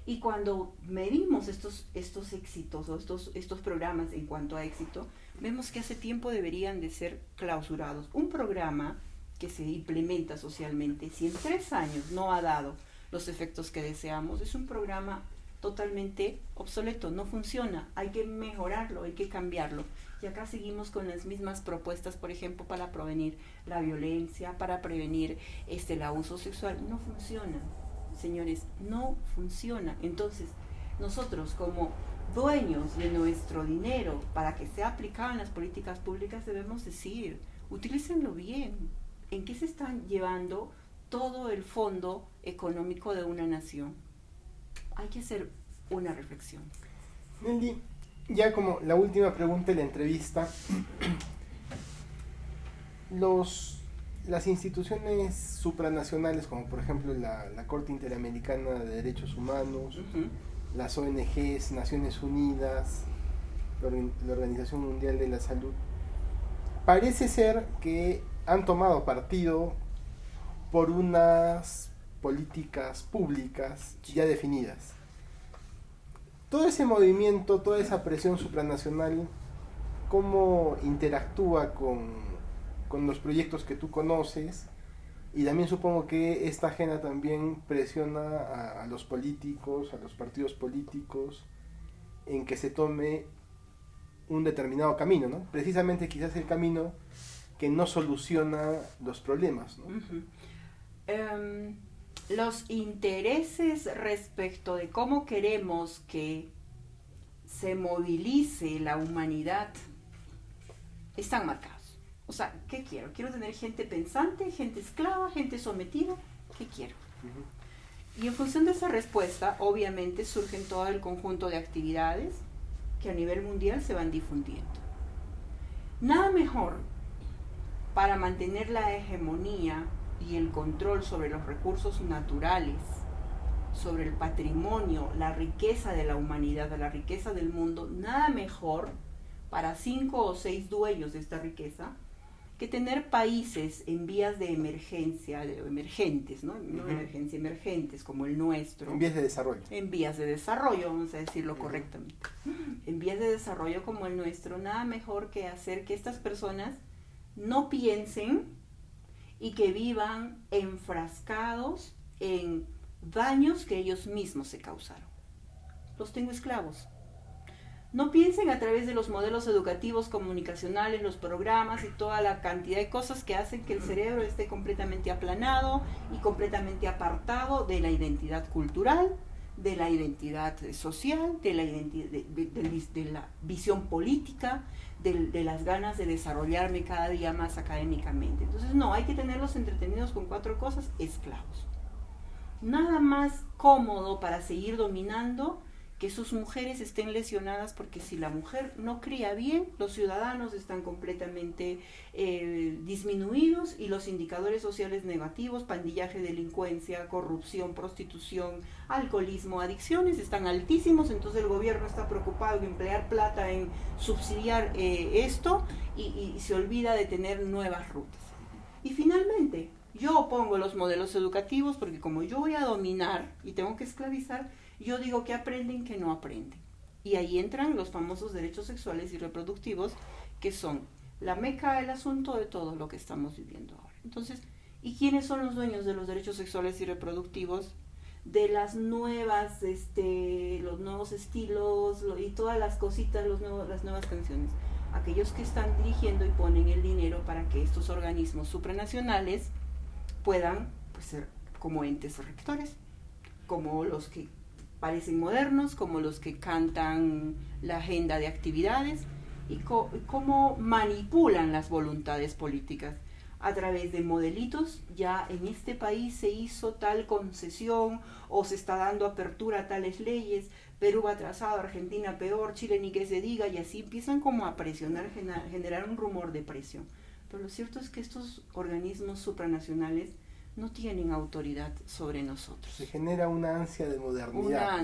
[SPEAKER 2] Y cuando medimos estos éxitos o estos programas en cuanto a éxito, vemos que hace tiempo deberían de ser clausurados. Un programa que se implementa socialmente, si en 3 años no ha dado los efectos que deseamos, es un programa totalmente obsoleto, no funciona, hay que mejorarlo, hay que cambiarlo. Y acá seguimos con las mismas propuestas, por ejemplo, para prevenir la violencia, para prevenir el abuso sexual. No funciona, señores, no funciona. Entonces, nosotros como dueños de nuestro dinero para que sea aplicado en las políticas públicas debemos decir, utilícenlo bien. ¿En qué se están llevando todo el fondo económico de una nación? Hay que hacer una reflexión.
[SPEAKER 1] Nelly, ya como la última pregunta de la entrevista, las instituciones supranacionales, como por ejemplo la Corte Interamericana de Derechos Humanos, las ONGs, Naciones Unidas, la Organización Mundial de la Salud, parece ser que han tomado partido por unas políticas públicas ya definidas. Todo ese movimiento, toda esa presión supranacional, ¿cómo interactúa con los proyectos que tú conoces? Y también supongo que esta agenda también presiona a los políticos, a los partidos políticos, en que se tome un determinado camino, ¿no? Precisamente quizás el camino que no soluciona los problemas, ¿no?
[SPEAKER 2] Los intereses respecto de cómo queremos que se movilice la humanidad están marcados. O sea, ¿qué quiero? ¿Quiero tener gente pensante, gente esclava, gente sometida? ¿Qué quiero? Y en función de esa respuesta, obviamente, surgen todo el conjunto de actividades que a nivel mundial se van difundiendo. Nada mejor para mantener la hegemonía y el control sobre los recursos naturales, sobre el patrimonio, la riqueza de la humanidad, la riqueza del mundo, nada mejor para 5 o 6 dueños de esta riqueza que tener países en vías de emergencia, emergentes, ¿no? No emergencia, emergentes como el nuestro.
[SPEAKER 1] En vías de desarrollo.
[SPEAKER 2] En vías de desarrollo, vamos a decirlo correctamente. En vías de desarrollo como el nuestro, nada mejor que hacer que estas personas no piensen y que vivan enfrascados en daños que ellos mismos se causaron. Los tengo esclavos. No piensen a través de los modelos educativos, comunicacionales, los programas y toda la cantidad de cosas que hacen que el cerebro esté completamente aplanado y completamente apartado de la identidad cultural, de la identidad social, de la visión política, de las ganas de desarrollarme cada día más académicamente. Entonces, no, hay que tenerlos entretenidos con 4 cosas: esclavos. Nada más cómodo para seguir dominando que sus mujeres estén lesionadas, porque si la mujer no cría bien, los ciudadanos están completamente disminuidos y los indicadores sociales negativos, pandillaje, delincuencia, corrupción, prostitución, alcoholismo, adicciones, están altísimos. Entonces el gobierno está preocupado en emplear plata en subsidiar esto y se olvida de tener nuevas rutas. Y finalmente, yo opongo los modelos educativos porque como yo voy a dominar y tengo que esclavizar, yo digo que aprenden, que no aprenden. Y ahí entran los famosos derechos sexuales y reproductivos, que son la meca del asunto de todo lo que estamos viviendo ahora. Entonces, ¿y quiénes son los dueños de los derechos sexuales y reproductivos? De las nuevas, los nuevos estilos y todas las cositas, las nuevas canciones. Aquellos que están dirigiendo y ponen el dinero para que estos organismos supranacionales puedan ser como entes rectores, como los que parecen modernos, como los que cantan la agenda de actividades y cómo manipulan las voluntades políticas a través de modelitos. Ya en este país se hizo tal concesión o se está dando apertura a tales leyes, Perú va atrasado, Argentina peor, Chile ni que se diga, y así empiezan como a presionar, generar un rumor de presión. Pero lo cierto es que estos organismos supranacionales no tienen autoridad sobre nosotros.
[SPEAKER 1] Se genera una ansia de modernidad.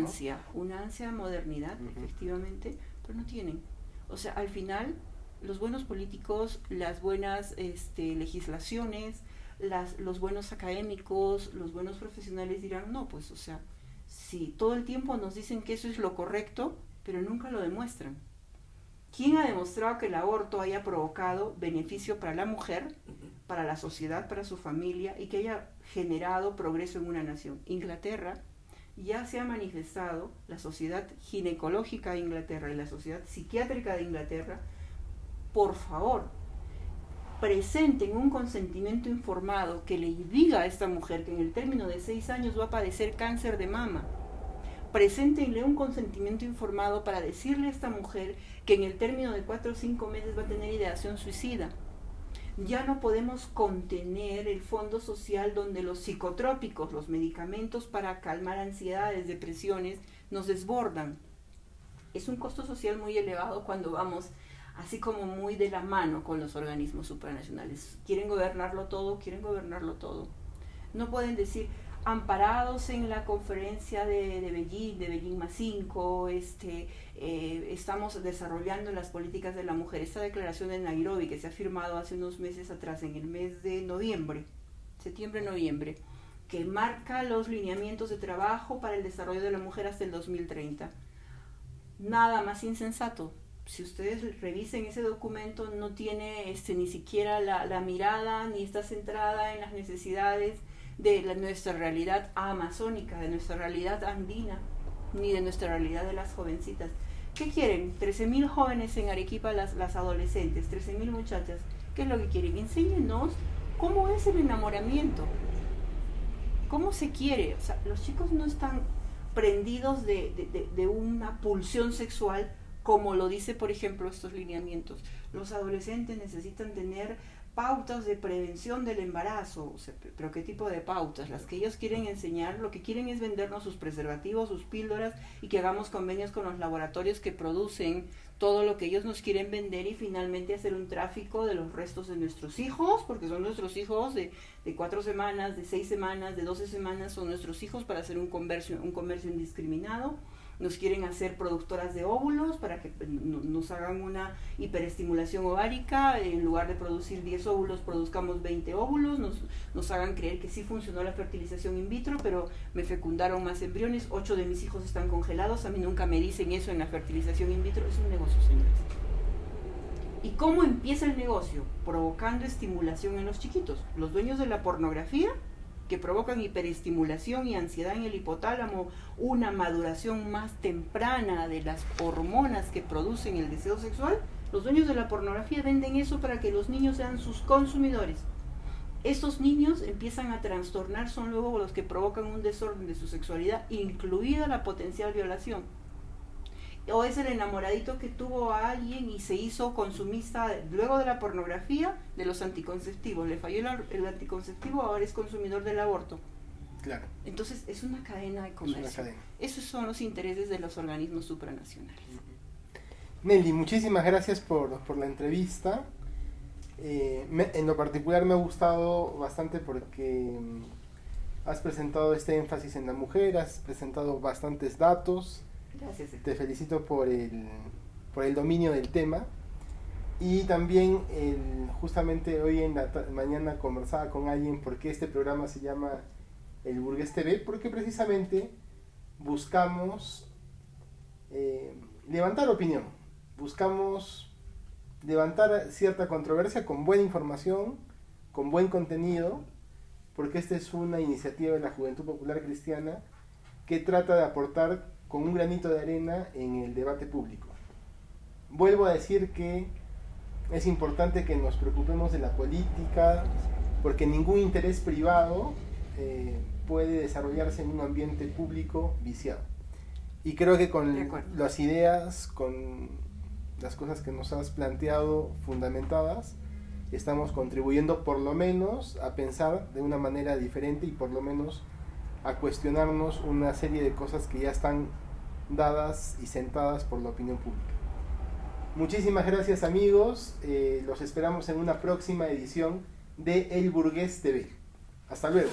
[SPEAKER 2] Una ansia de modernidad, efectivamente, pero no tienen. O sea, al final, los buenos políticos, las buenas legislaciones, los buenos académicos, los buenos profesionales dirán, no, pues, o sea, sí, todo el tiempo nos dicen que eso es lo correcto, pero nunca lo demuestran. ¿Quién ha demostrado que el aborto haya provocado beneficio para la mujer, para la sociedad, para su familia y que haya generado progreso en una nación? Inglaterra. Ya se ha manifestado, la Sociedad Ginecológica de Inglaterra y la Sociedad Psiquiátrica de Inglaterra, por favor, presenten un consentimiento informado que le diga a esta mujer que en el término de 6 años va a padecer cáncer de mama. Preséntenle un consentimiento informado para decirle a esta mujer que en el término de 4 o 5 meses va a tener ideación suicida. Ya no podemos contener el fondo social donde los psicotrópicos, los medicamentos para calmar ansiedades, depresiones, nos desbordan. Es un costo social muy elevado cuando vamos así como muy de la mano con los organismos supranacionales. Quieren gobernarlo todo. No pueden decir, amparados en la conferencia de Beijing +5, estamos desarrollando las políticas de la mujer. Esta declaración de Nairobi que se ha firmado hace unos meses atrás, en el mes de septiembre-noviembre, que marca los lineamientos de trabajo para el desarrollo de la mujer hasta el 2030. Nada más insensato. Si ustedes revisen ese documento, no tiene ni siquiera la mirada, ni está centrada en las necesidades de nuestra realidad amazónica, de nuestra realidad andina, ni de nuestra realidad de las jovencitas. ¿Qué quieren? 13.000 jóvenes en Arequipa, las adolescentes, 13.000 muchachas. ¿Qué es lo que quieren? Enséñenos cómo es el enamoramiento, cómo se quiere. O sea, los chicos no están prendidos de una pulsión sexual, como lo dice, por ejemplo, estos lineamientos. Los adolescentes necesitan tener pautas de prevención del embarazo. O sea, pero ¿qué tipo de pautas? Las que ellos quieren enseñar, lo que quieren es vendernos sus preservativos, sus píldoras, y que hagamos convenios con los laboratorios que producen todo lo que ellos nos quieren vender, y finalmente hacer un tráfico de los restos de nuestros hijos, porque son nuestros hijos de 4 semanas, de 6 semanas, de 12 semanas, son nuestros hijos, para hacer un comercio indiscriminado. Nos quieren hacer productoras de óvulos para que nos hagan una hiperestimulación ovárica. En lugar de producir 10 óvulos, produzcamos 20 óvulos. Nos hagan creer que sí funcionó la fertilización in vitro, pero me fecundaron más embriones. 8 de mis hijos están congelados. A mí nunca me dicen eso en la fertilización in vitro. Es un negocio, señores. ¿Y cómo empieza el negocio? Provocando estimulación en los chiquitos. Los dueños de la pornografía, que provocan hiperestimulación y ansiedad en el hipotálamo, una maduración más temprana de las hormonas que producen el deseo sexual. Los dueños de la pornografía venden eso para que los niños sean sus consumidores. Estos niños empiezan a trastornar, son luego los que provocan un desorden de su sexualidad, incluida la potencial violación. O es el enamoradito que tuvo a alguien y se hizo consumista luego de la pornografía, de los anticonceptivos. Le falló el anticonceptivo, ahora es consumidor del aborto.
[SPEAKER 1] Claro.
[SPEAKER 2] Entonces es una cadena de comercio.
[SPEAKER 1] Es una cadena.
[SPEAKER 2] Esos son los intereses de los organismos supranacionales.
[SPEAKER 1] Nelly, muchísimas gracias por la entrevista. En lo particular me ha gustado bastante porque has presentado este énfasis en la mujer, has presentado bastantes datos.
[SPEAKER 2] Gracias.
[SPEAKER 1] Te felicito por el dominio del tema. Y también justamente hoy en la mañana conversaba con alguien porque este programa se llama El Burgués TV, porque precisamente buscamos levantar opinión, buscamos levantar cierta controversia con buena información, con buen contenido, porque esta es una iniciativa de la Juventud Popular Cristiana que trata de aportar con un granito de arena en el debate público. Vuelvo a decir que es importante que nos preocupemos de la política, porque ningún interés privado puede desarrollarse en un ambiente público viciado. Y creo que con las ideas, con las cosas que nos has planteado fundamentadas, estamos contribuyendo por lo menos a pensar de una manera diferente y por lo menos a cuestionarnos una serie de cosas que ya están dadas y sentadas por la opinión pública. Muchísimas gracias, amigos, los esperamos en una próxima edición de El Burgués TV. Hasta luego.